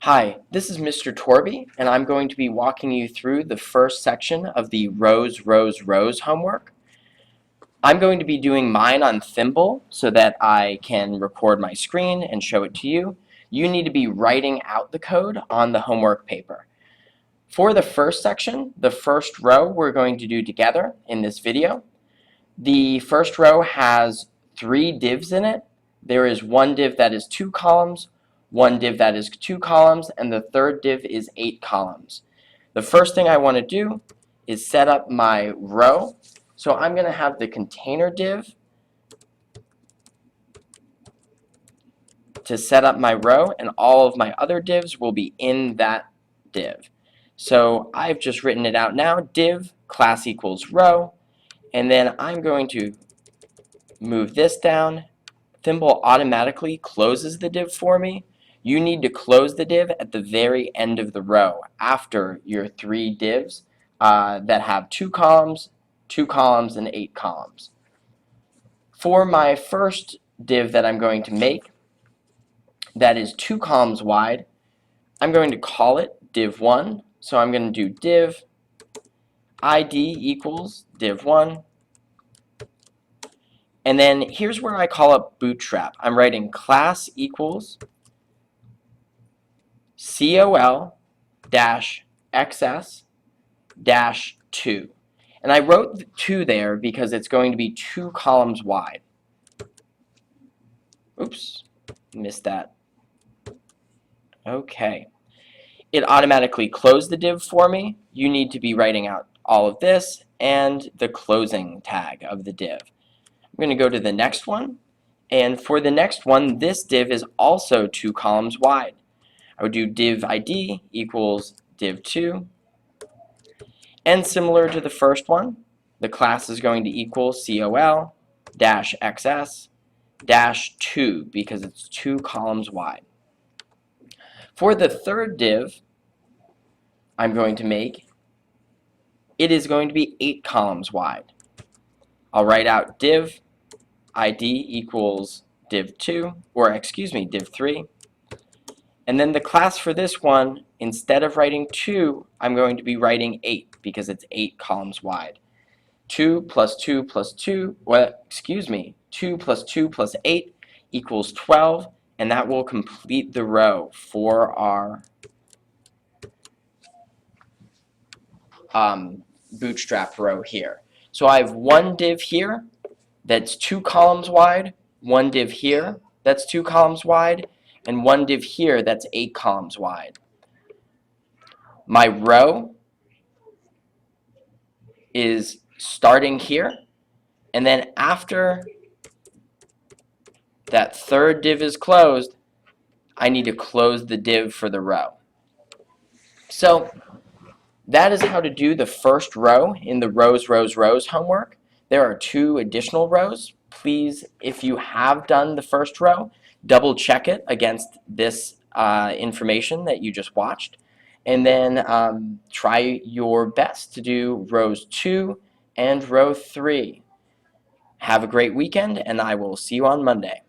Hi, this is Mr. Torby, and I'm going to be walking you through the first section of the rows, rows, rows homework. I'm going to be doing mine on Thimble so that I can record my screen and show it to you. You need to be writing out the code on the homework paper. For the first section, the first row we're going to do together in this video. The first row has 3 divs in it. There is one div that is 2 columns, one div that is 2 columns, and the third div is 8 columns. The first thing I want to do is set up my row. So I'm going to have the container div to set up my row, and all of my other divs will be in that div. So I've just written it out now. Div class equals row, and then I'm going to move this down. Thimble automatically closes the div for me. You need to close the div at the very end of the row after your 3 divs that have 2 columns, 2 columns, and 8 columns. For my first div that I'm going to make, that is 2 columns wide, I'm going to call it div1. So I'm going to do div ID equals div1. And then here's where I call up Bootstrap. I'm writing class equals col-xs-2. And I wrote the 2 there because it's going to be 2 columns wide. Oops, missed that. Okay. It automatically closed the div for me. You need to be writing out all of this and the closing tag of the div. I'm going to go to the next one. And for the next one, this div is also 2 columns wide. I would do div ID equals div2. And similar to the first one, the class is going to equal col-xs-2 because it's 2 columns wide. For the third div I'm going to make, it is going to be 8 columns wide. I'll write out div ID equals div2, or excuse me, div3. And then the class for this one, instead of writing 2, I'm going to be writing 8 because it's 8 columns wide. 2 plus 2 plus 2, well, excuse me, 2 plus 2 plus 8 equals 12, and that will complete the row for our Bootstrap row here. So I have one div here that's 2 columns wide, one div here that's 2 columns wide, and one div here that's 8 columns wide. My row is starting here, and then after that third div is closed, I need to close the div for the row. So that is how to do the first row in the rows, rows, rows homework. There are 2 additional rows. Please, if you have done the first row, double check it against this information that you just watched. And then try your best to do rows 2 and row 3. Have a great weekend, and I will see you on Monday.